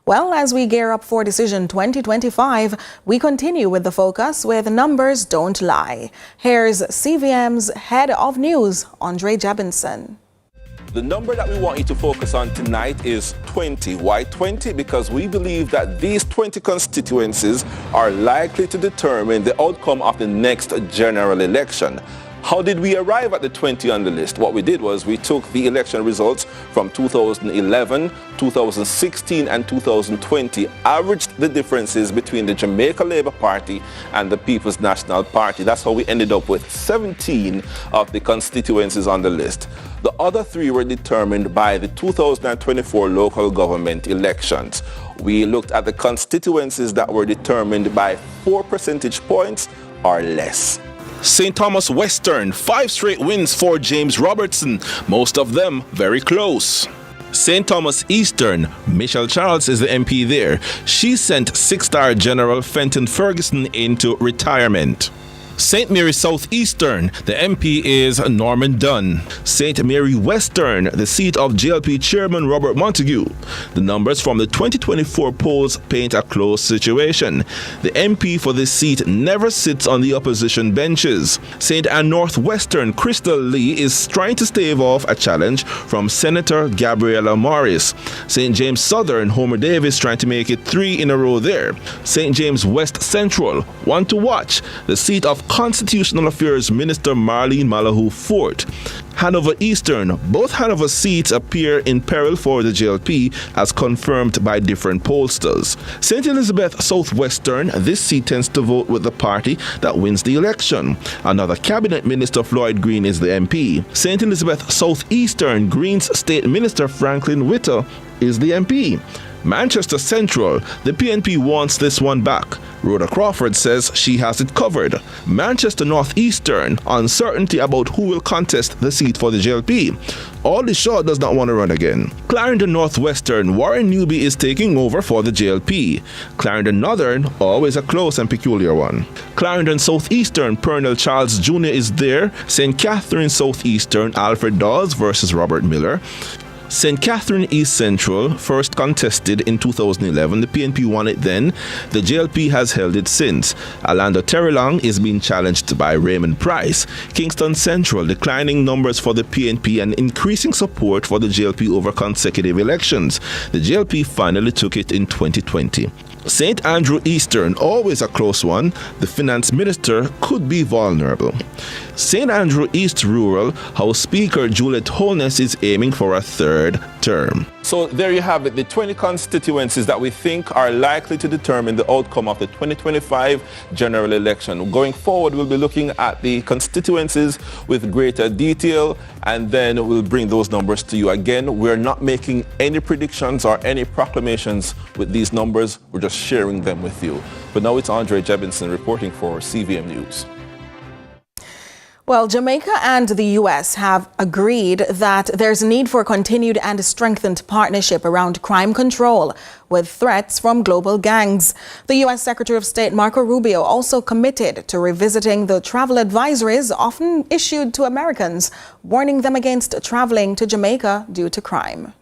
Well, as we gear up for Decision 2025, we continue with the focus where the numbers don't lie. Here's CVM's Head of News, Andre Jabinson. The number that we want you to focus on tonight is 20. Why 20? Because we believe that these 20 constituencies are likely to determine the outcome of the next general election. How did we arrive at the 20 on the list? What we did was we took the election results from 2011, 2016 and 2020, averaged the differences between the Jamaica Labour Party and the People's National Party. That's how we ended up with 17 of the constituencies on the list. The other 3 were determined by the 2024 local government elections. We looked at the constituencies that were determined by 4 percentage points or less. St. Thomas Western, 5 straight wins for James Robertson, most of them very close. St. Thomas Eastern, Michelle Charles is the MP there. She sent 6-star General Fenton Ferguson into retirement. St. Mary Southeastern, the MP is Norman Dunn. St. Mary Western, the seat of JLP Chairman Robert Montague. The numbers from the 2024 polls paint a close situation. The MP for this seat never sits on the opposition benches. St. Anne Northwestern, Crystal Lee is trying to stave off a challenge from Senator Gabriella Morris. St. James Southern, Homer Davis trying to make it 3 in a row there. St. James West Central, one to watch, the seat of Constitutional Affairs Minister Marlene Malahoo Fort. Hanover Eastern, both Hanover seats appear in peril for the JLP as confirmed by different pollsters. St. Elizabeth Southwestern, this seat tends to vote with the party that wins the election. Another cabinet minister, Floyd Green, is the MP. St. Elizabeth Southeastern, Green's State Minister Franklin Witter is the MP. Manchester Central, the PNP wants this one back. Rhoda Crawford says she has it covered. Manchester Northeastern, uncertainty about who will contest the seat for the JLP. Aldy Shaw does not want to run again. Clarendon Northwestern, Warren Newby is taking over for the JLP. Clarendon Northern, always a close and peculiar one. Clarendon Southeastern, Pernell Charles Jr. is there. St. Catherine Southeastern, Alfred Dawes versus Robert Miller. St. Catherine East Central, first contested in 2011. The PNP won it then. The JLP has held it since. Orlando Terrelong is being challenged by Raymond Price. Kingston Central, declining numbers for the PNP and increasing support for the JLP over consecutive elections. The JLP finally took it in 2020. St. Andrew Eastern, always a close one. The finance minister could be vulnerable. St. Andrew East Rural, House Speaker Juliet Holness is aiming for a 3rd term. So there you have it, the 20 constituencies that we think are likely to determine the outcome of the 2025 general election. Going forward, we'll be looking at the constituencies with greater detail, and then we'll bring those numbers to you. Again, we're not making any predictions or any proclamations with these numbers. We're just sharing them with you. But now it's Andre Jebinson reporting for CVM News. Well, Jamaica and the U.S. have agreed that there's a need for continued and strengthened partnership around crime control with threats from global gangs. The U.S. Secretary of State Marco Rubio also committed to revisiting the travel advisories often issued to Americans, warning them against traveling to Jamaica due to crime.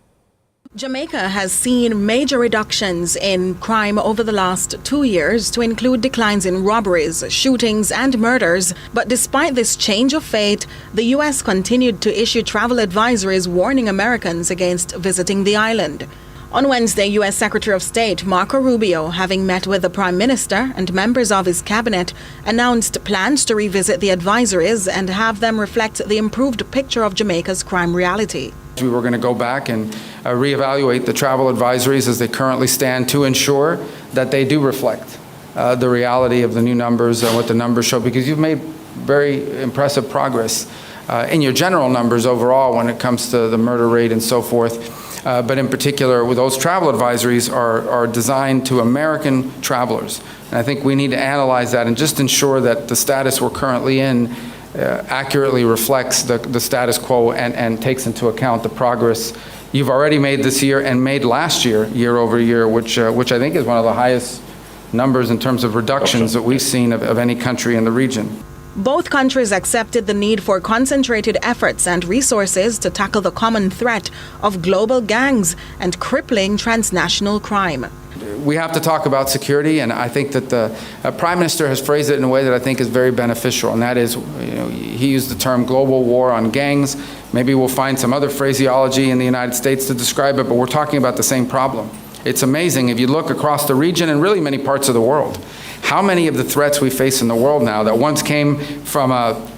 Jamaica has seen major reductions in crime over the last 2 years, to include declines in robberies, shootings, and murders. But despite this change of fate, the U.S. continued to issue travel advisories warning Americans against visiting the island. On Wednesday, U.S. Secretary of State Marco Rubio, having met with the Prime Minister and members of his cabinet, announced plans to revisit the advisories and have them reflect the improved picture of Jamaica's crime reality. We were going to go back and reevaluate the travel advisories as they currently stand to ensure that they do reflect the reality of the new numbers and what the numbers show, because you've made very impressive progress in your general numbers overall when it comes to the murder rate and so forth. But in particular, with those travel advisories are designed to American travelers. And I think we need to analyze that and just ensure that the status we're currently in accurately reflects the status quo and takes into account the progress you've already made this year and made last year, year over year, which I think is one of the highest numbers in terms of reductions that we've seen of any country in the region. Both countries accepted the need for concentrated efforts and resources to tackle the common threat of global gangs and crippling transnational crime. We have to talk about security, and I think that the Prime Minister has phrased it in a way that I think is very beneficial, and that is, he used the term global war on gangs. Maybe we'll find some other phraseology in the United States to describe it, but we're talking about the same problem. It's amazing if you look across the region and really many parts of the world, how many of the threats we face in the world now that once came from a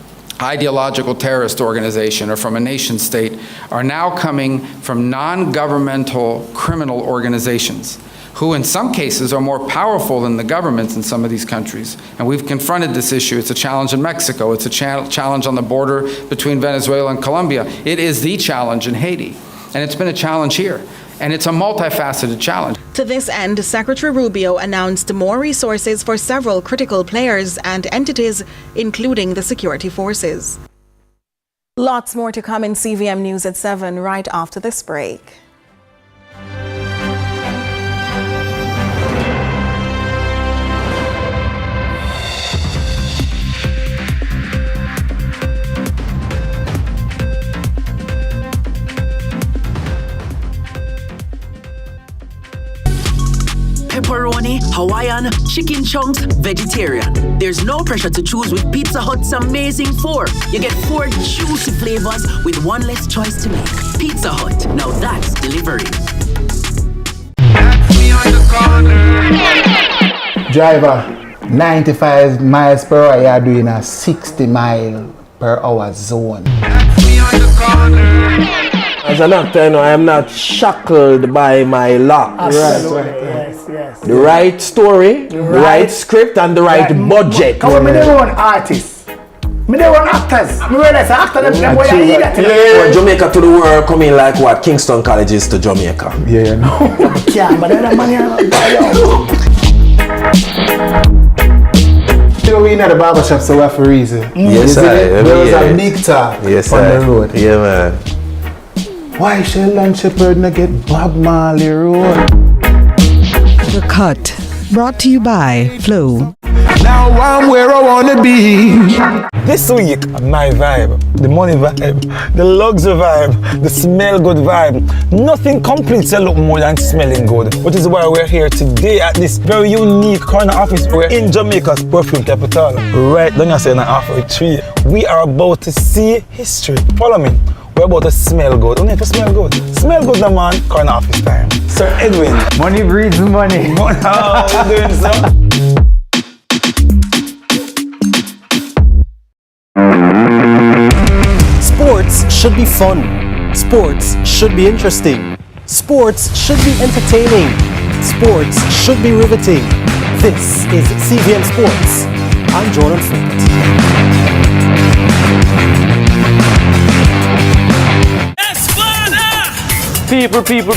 ideological terrorist organization or from a nation state are now coming from non-governmental criminal organizations who in some cases are more powerful than the governments in some of these countries. And we've confronted this issue. It's a challenge in Mexico. It's a challenge on the border between Venezuela and Colombia. It is the challenge in Haiti. And it's been a challenge here. And it's a multifaceted challenge. To this end, Secretary Rubio announced more resources for several critical players and entities, including the security forces. Lots more to come in CVM News at 7 right after this break. Pepperoni, Hawaiian, chicken chunks, vegetarian. There's no pressure to choose with Pizza Hut's amazing 4. You get 4 juicy flavors with one less choice to make. Pizza Hut, now that's delivery. That's me on the corner. Driver, 95 miles per hour, you're doing a 60 mile per hour zone. That's me on the corner. As an actor, I am not shackled by my locks. Yes. The right story, the right script, and the right budget. Come on, me never want artists. Me never want actors. Me realize actors them boy are idiot. From Jamaica to the world, coming like what Kingston College is to Jamaica. Yeah, you know. Yeah, but that money you know, we in the barbershop, so we have a reason. Yes, sir. There was a big talk on the road. Yeah, man. Why Sheldon Shepherd not get Bob Marley Road? The Cut, brought to you by Flow. Now I'm where I wanna be. This week, my vibe, the money vibe, the luxury vibe, the smell good vibe. Nothing completes a look more than smelling good, which is why we're here today at this very unique corner office. We're in Jamaica's perfume capital, right down here in Alfred Tree. We are about to see history. Follow me. We're about to smell good. We need to smell good. Smell good, the man. Corner office time. Sir Edwin. Money breeds money. How are you doing, sir? Sports should be fun. Sports should be interesting. Sports should be entertaining. Sports should be riveting. This is CVM Sports. I'm Jordan Fort.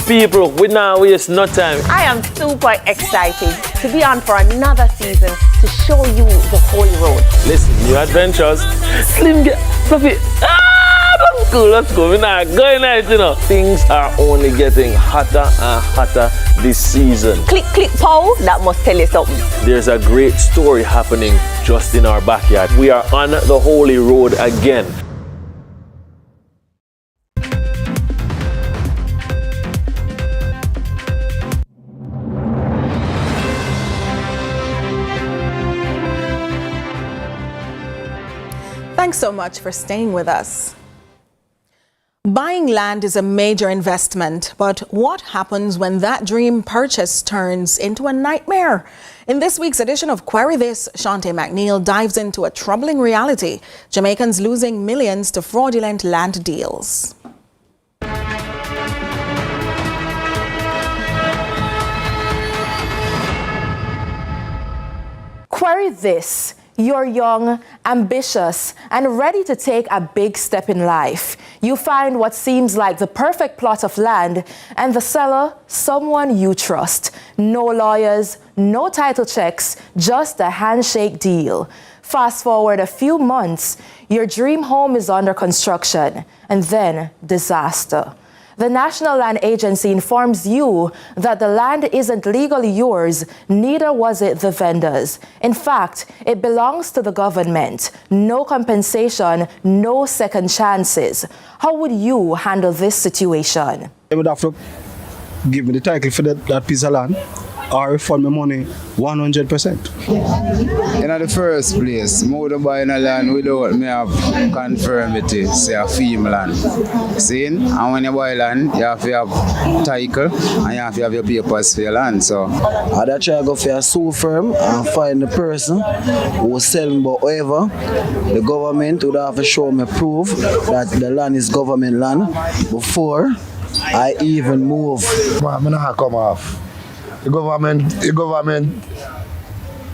People, we now waste no time. I am super excited to be on for another season to show you the Holy Road. Listen, new adventures. Slim, get fluffy. That's cool. We're not going out, you know. Things are only getting hotter and hotter this season. Click, Paul. That must tell you something. There's a great story happening just in our backyard. We are on the Holy Road again. Thanks so much for staying with us. Buying land is a major investment, but what happens when that dream purchase turns into a nightmare? In this week's edition of Query This, Shante McNeil dives into a troubling reality: Jamaicans losing millions to fraudulent land deals. Query this. You're young, ambitious, and ready to take a big step in life. You find what seems like the perfect plot of land, and the seller, someone you trust. No lawyers, no title checks, just a handshake deal. Fast forward a few months, your dream home is under construction, and then disaster. The National Land Agency informs you that the land isn't legally yours, neither was it the vendor's. In fact, it belongs to the government. No compensation, no second chances. How would you handle this situation? They would have to give me the title for that piece of land or refund my money 100%. In the first place, I would buy a land without me have confirmity, say a fee land. See? And when you buy land, you have to have title and you have to have your papers for your land. So I'd try to go for a sue firm and find the person who sell me, but however, the government would have to show me proof that the land is government land before I even move. I'm not come off. The government,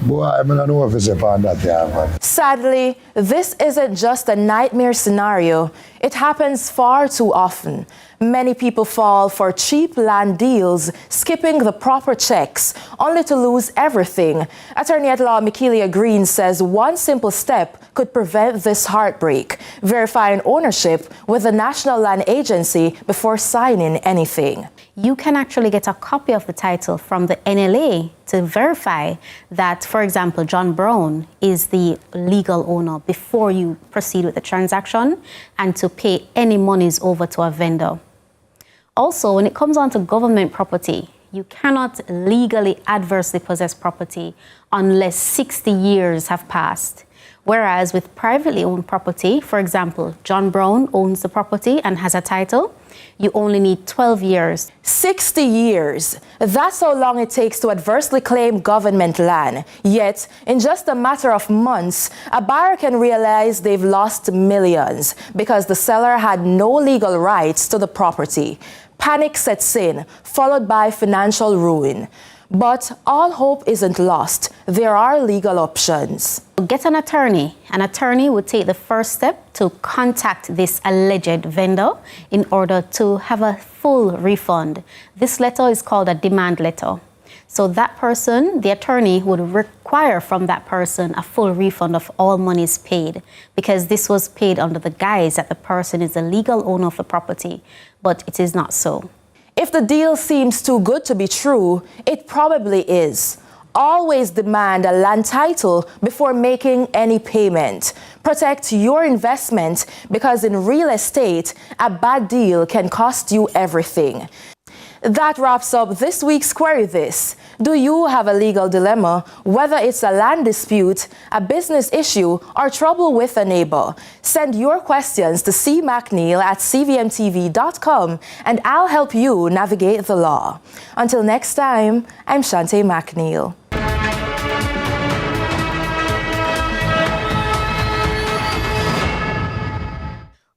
boy, I don't know if it's upon that. Sadly, this isn't just a nightmare scenario. It happens far too often. Many people fall for cheap land deals, skipping the proper checks, only to lose everything. Attorney at law Michaelia Green says one simple step could prevent this heartbreak: verifying ownership with the National Land Agency before signing anything. You can actually get a copy of the title from the NLA to verify that, for example, John Brown is the legal owner before you proceed with the transaction and to pay any monies over to a vendor. Also, when it comes on to government property, you cannot legally adversely possess property unless 60 years have passed. Whereas with privately owned property, for example, John Brown owns the property and has a title, you only need 12 years. 60 years. That's how long it takes to adversely claim government land. Yet, in just a matter of months, a buyer can realize they've lost millions because the seller had no legal rights to the property. Panic sets in, followed by financial ruin. But all hope isn't lost. There are legal options. Get an attorney. An attorney would take the first step to contact this alleged vendor in order to have a full refund. This letter is called a demand letter. So that person, the attorney, would require from that person a full refund of all monies paid, because this was paid under the guise that the person is the legal owner of the property, but it is not so. If the deal seems too good to be true, it probably is. Always demand a land title before making any payment. Protect your investment, because in real estate, a bad deal can cost you everything. That wraps up this week's Query This. Do you have a legal dilemma, whether it's a land dispute, a business issue, or trouble with a neighbor? Send your questions to cmcneil@cvmtv.com and I'll help you navigate the law. Until next time, I'm Shante McNeil.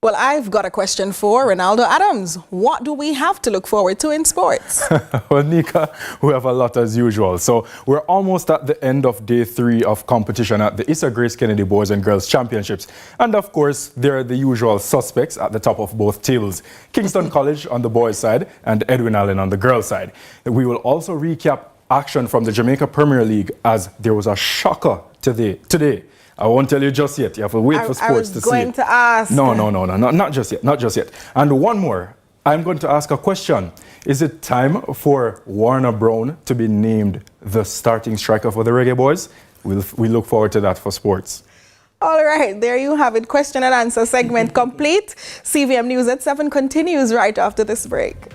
Well, I've got a question for Ronaldo Adams. What do we have to look forward to in sports? Well, Nika, we have a lot as usual. So we're almost at the end of day 3 of competition at the Issa Grace Kennedy Boys and Girls Championships. And of course, there are the usual suspects at the top of both tables. Kingston College on the boys' side and Edwin Allen on the girls' side. We will also recap action from the Jamaica Premier League, as there was a shocker today. I won't tell you just yet. You have to wait for sports to see it. I was going to ask. No, not just yet, not just yet. And one more. I'm going to ask a question. Is it time for Warner Brown to be named the starting striker for the Reggae Boys? We look forward to that for sports. All right, there you have it. Question and answer segment complete. CVM News at 7 continues right after this break.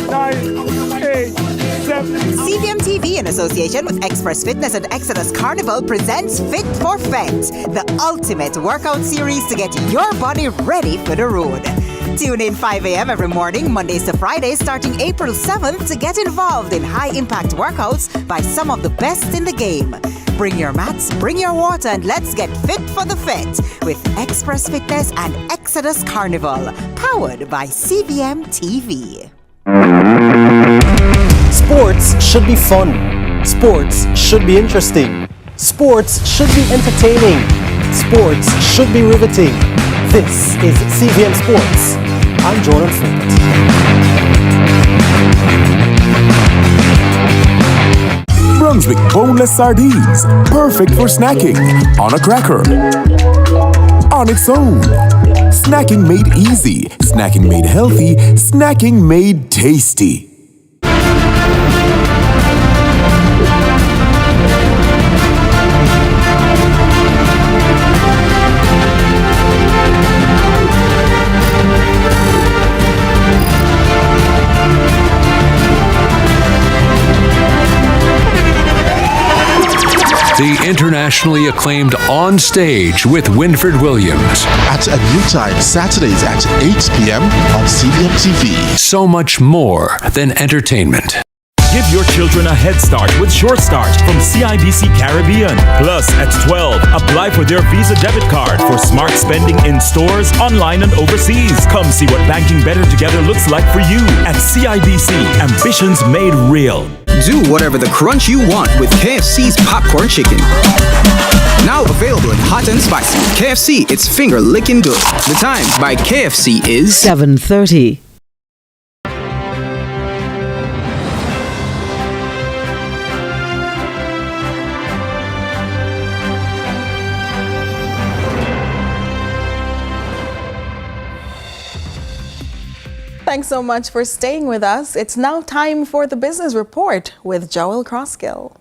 9, 8, 7. CVM TV, in association with Express Fitness and Exodus Carnival, presents Fit for Fet, the ultimate workout series to get your body ready for the road. Tune in 5 a.m. every morning, Mondays to Fridays, starting April 7th, to get involved in high-impact workouts by some of the best in the game. Bring your mats, bring your water, and let's get fit for the fit with Express Fitness and Exodus Carnival, powered by CVM TV. Sports should be fun. Sports should be interesting. Sports should be entertaining. Sports should be riveting. This is CVM Sports. I'm Jordan Flint. Brunswick boneless sardines, perfect for snacking, on a cracker, on its own. Snacking made easy, snacking made healthy, snacking made tasty. The internationally acclaimed On Stage with Winford Williams. At a new time, Saturdays at 8 p.m. on CVM TV. So much more than entertainment. Give your children a head start with Short Start from CIBC Caribbean. Plus, at 12, apply for their Visa debit card for smart spending in stores, online, and overseas. Come see what banking better together looks like for you at CIBC. Ambitions made real. Do whatever the crunch you want with KFC's popcorn chicken. Now available in hot and spicy. KFC, it's finger licking good. The time by KFC is 7:30. Thanks so much for staying with us. It's now time for the Business Report with Joel Crosskill.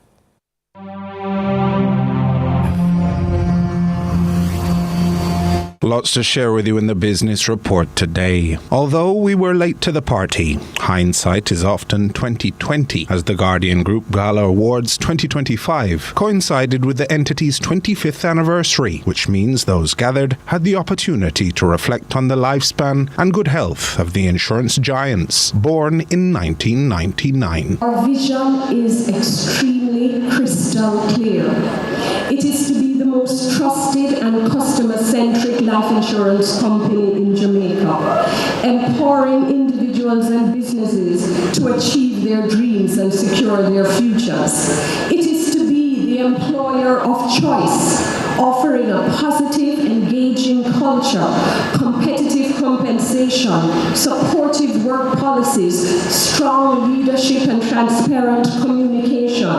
Lots to share with you in the business report today. Although we were late to the party, hindsight is often 20/20, as the Guardian Group Gala Awards 2025 coincided with the entity's 25th anniversary, which means those gathered had the opportunity to reflect on the lifespan and good health of the insurance giants, born in 1999. Our vision is extremely crystal clear. It is to be the most trusted and customer-centric life insurance company in Jamaica, empowering individuals and businesses to achieve their dreams and secure their futures. It is to be the employer of choice, offering a positive, engaging culture, competitive compensation, supportive work policies, strong leadership and transparent communication.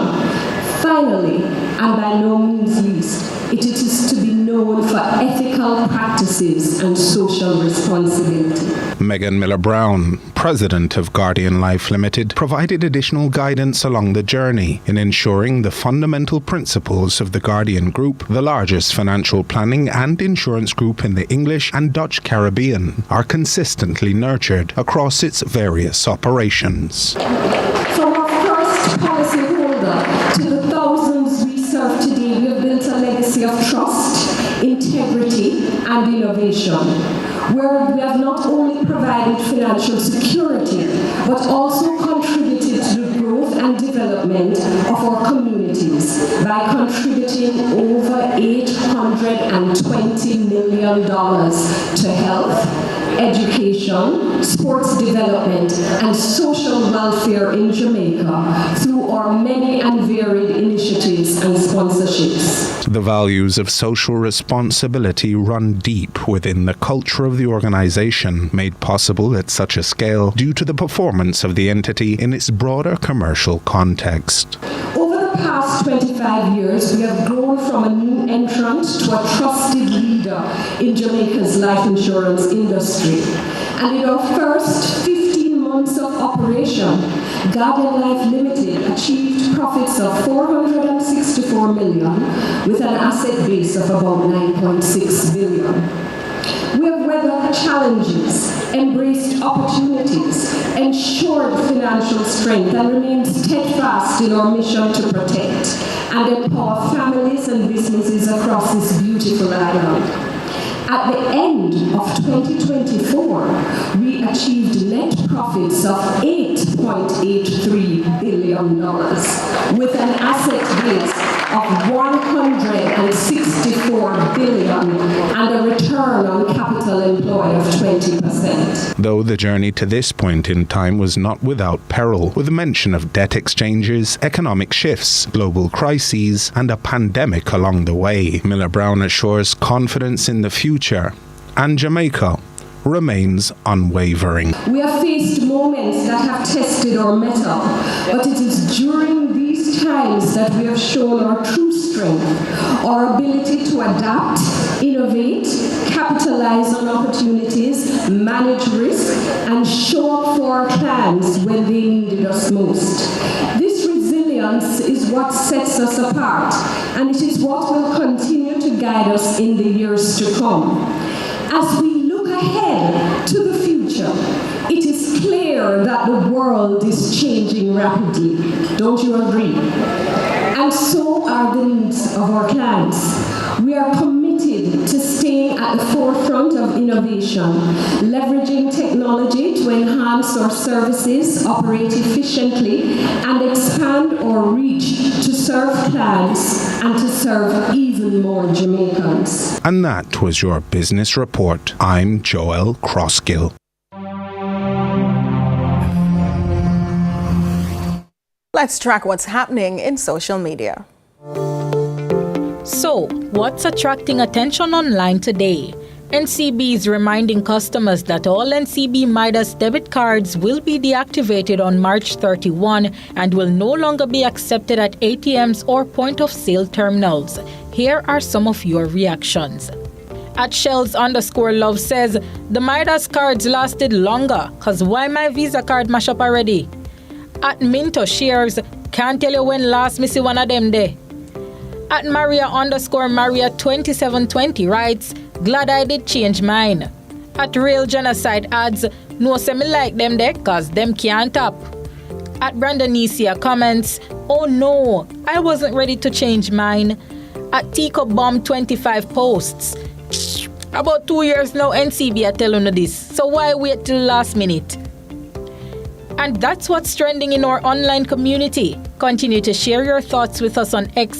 Finally, and by no means least, it is to be known for ethical practices and social responsibility. Megan Miller-Brown, president of Guardian Life Limited, provided additional guidance along the journey in ensuring the fundamental principles of the Guardian Group, the largest financial planning and insurance group in the English and Dutch Caribbean, are consistently nurtured across its various operations. From our first policyholder to the thousands we serve today, we have built a legacy of trust, integrity, and innovation, where we have not only provided financial security, but also contributed to the growth and development of our communities by contributing over $820 million to health, education, sports development, and social welfare in Jamaica through our many and varied initiatives and sponsorships. The values of social responsibility run deep within the culture of the organization, made possible at such a scale due to the performance of the entity in its broader commercial context. Over the past 25 years, we have grown from a new entrant to a trusted leader in Jamaica's life insurance industry. And in our first 15 months of operation, Guardian Life Limited achieved profits of $464 million with an asset base of about $9.6 billion. We have weathered challenges, embraced opportunities, ensured financial strength, and remained steadfast in our mission to protect and empower families and businesses across this beautiful island. At the end of 2024, we achieved net profits of $8.83 billion with an asset base of $164 billion and a return on capital employed of 20%. Though the journey to this point in time was not without peril, with a mention of debt exchanges, economic shifts, global crises, and a pandemic along the way, Miller-Brown assures confidence in the future, and Jamaica remains unwavering. We have faced moments that have tested our mettle, but it is during these times that we have shown our true strength, our ability to adapt, innovate, capitalize on opportunities, manage risk, and show up for our clients when they needed us most. This resilience is what sets us apart, and it is what will continue to guide us in the years to come. As we look ahead to the future, It is clear that the world is changing rapidly. Don't you agree? And so are the needs of our clients. We are committed to staying at the forefront of innovation, leveraging technology to enhance our services, operate efficiently, and expand our reach to serve clients and to serve even more Jamaicans. And that was your business report. I'm Joel Crossgill. Let's track what's happening in social media. So, what's attracting attention online today? NCB is reminding customers that all NCB Midas debit cards will be deactivated on March 31 and will no longer be accepted at ATMs or point-of-sale terminals. Here are some of your reactions. At Shells_Love says, the Midas cards lasted longer, cause why my Visa card mash up already? At Minto shares, can't tell you when last me see one of them there. At Maria_Maria2720 writes, glad I did change mine. At Real Genocide adds, no say me like them there cause them can't tap. At Brandonesia comments, oh no, I wasn't ready to change mine. At Tico Bomb 25 posts, about 2 years now NCB are telling you this, so why wait till last minute? And that's what's trending in our online community. Continue to share your thoughts with us on X